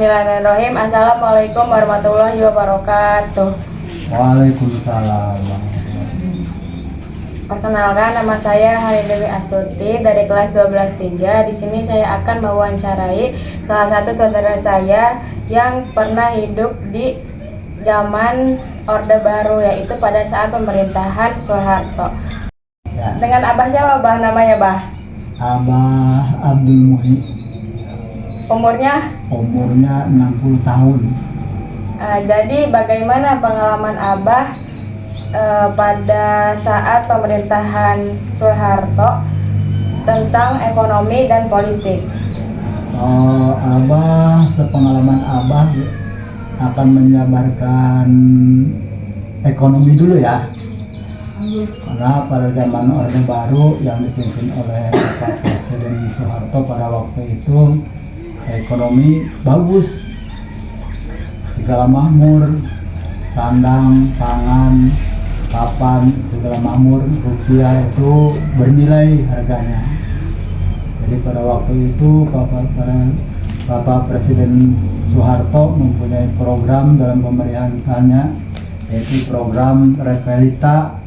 Bismillahirrahmanirrahim. Assalamualaikum warahmatullahi wabarakatuh. Waalaikumsalam. Perkenalkan, nama saya Hari Dewi Astuti dari kelas 12-3. Di sini saya akan mewawancarai salah satu saudara saya yang pernah hidup di zaman Orde Baru, yaitu pada saat pemerintahan Soeharto. Ya. Dengan Abah siapa, Bah, namanya, Bah? Abah Abdul Muhyi, Umurnya? umurnya 60 tahun. Jadi bagaimana pengalaman Abah pada saat pemerintahan Soeharto tentang ekonomi dan politik? Abah, sepengalaman Abah akan menjabarkan ekonomi dulu ya. Karena pada zaman Orde Baru yang dipimpin oleh Bapak Presiden Soeharto pada waktu itu, ekonomi bagus, segala makmur, sandang, pangan, papan, segala makmur, rupiah itu bernilai harganya. Jadi pada waktu itu Bapak Presiden Soeharto mempunyai program dalam pemerintahannya, yaitu program Repelita,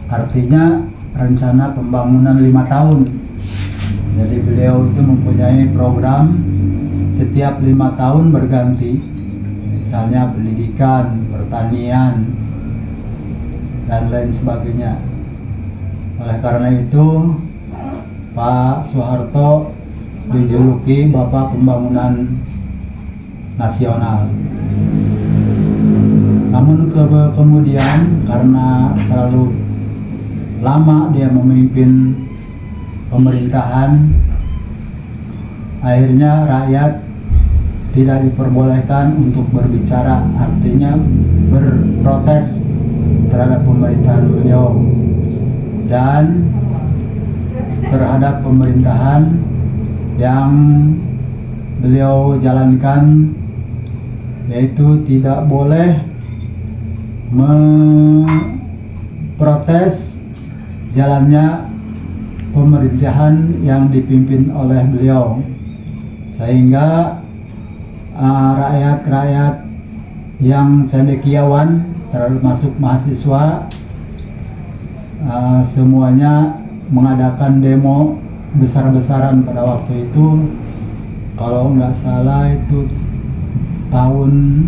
artinya rencana pembangunan 5 tahun. Jadi beliau itu mempunyai program setiap 5 tahun berganti, misalnya pendidikan, pertanian, dan lain sebagainya. Oleh karena itu Pak Soeharto dijuluki Bapak Pembangunan Nasional. Namun kemudian karena terlalu lama dia memimpin pemerintahan, akhirnya rakyat tidak diperbolehkan untuk berbicara, artinya berprotes terhadap pemerintahan beliau dan terhadap pemerintahan yang beliau jalankan, yaitu tidak boleh memprotes jalannya pemerintahan yang dipimpin oleh beliau, sehingga rakyat-rakyat yang cendekiawan termasuk mahasiswa semuanya mengadakan demo besar-besaran pada waktu itu. Kalau nggak salah itu tahun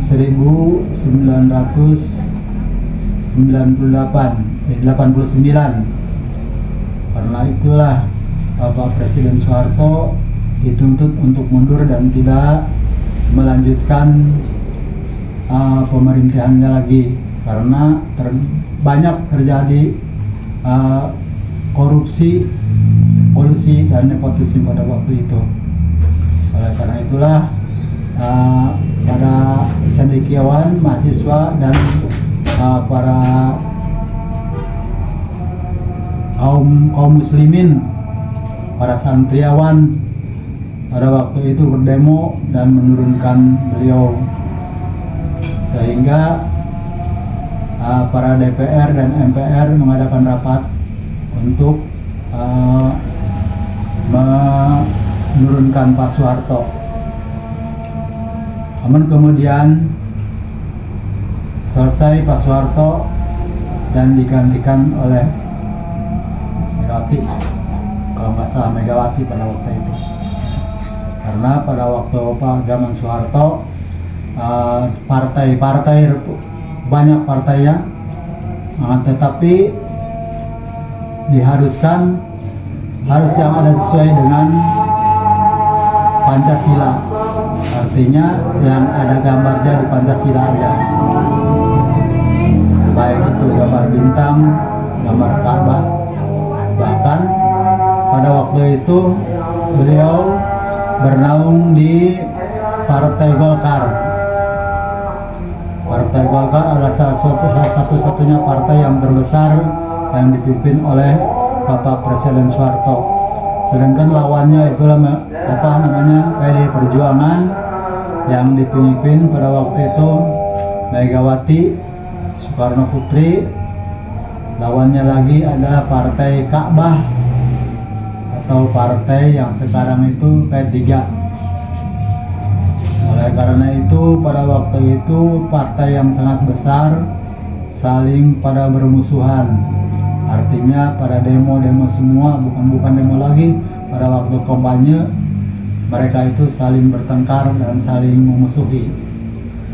89. Karena itulah Bapak Presiden Soeharto dituntut untuk mundur dan tidak melanjutkan pemerintahannya lagi, karena banyak terjadi korupsi, kolusi, dan nepotisme pada waktu itu. Oleh karena itulah pada cendekiawan, mahasiswa, dan para kaum muslimin, para santriawan pada waktu itu berdemo dan menurunkan beliau, sehingga para DPR dan MPR mengadakan rapat untuk menurunkan Pak Soeharto. Namun kemudian selesai Pak Soeharto dan digantikan oleh Megawati, kalau nggak salah Megawati pada waktu itu. Karena pada waktu zaman Soeharto partai-partai banyak partainya, tetapi diharuskan harus yang ada sesuai dengan Pancasila, artinya yang ada gambarnya di Pancasila aja, baik itu gambar bintang, gambar Ka'bah. Bahkan pada waktu itu beliau bernaung di Partai Golkar. Partai Golkar adalah satu-satunya partai yang terbesar yang dipimpin oleh Bapak Presiden Soeharto. Sedangkan lawannya itulah PDI Perjuangan yang dipimpin pada waktu itu Megawati Soekarno Putri. Lawannya lagi adalah Partai Ka'bah atau partai yang sekarang itu P3. Oleh karena itu pada waktu itu partai yang sangat besar saling pada bermusuhan. Artinya pada demo-demo semua, bukan demo lagi, pada waktu kampanye mereka itu saling bertengkar dan saling memusuhi.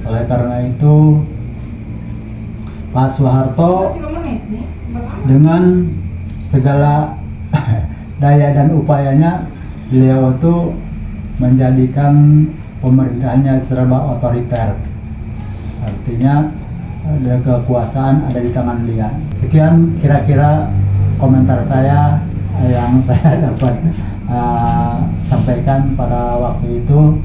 Oleh karena itu Pak Soeharto dengan segala daya dan upayanya, beliau itu menjadikan pemerintahnya serba otoriter. Artinya ada kekuasaan ada di tangan dia. Sekian kira-kira komentar saya yang saya dapat sampaikan pada waktu itu,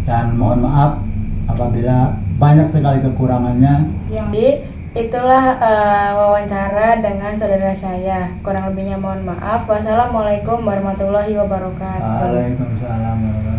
dan mohon maaf apabila banyak sekali kekurangannya. Jadi itulah wawancara dengan saudara saya. Kurang lebihnya mohon maaf. Wassalamualaikum warahmatullahi wabarakatuh. Waalaikumsalam warahmatullahi wabarakatuh.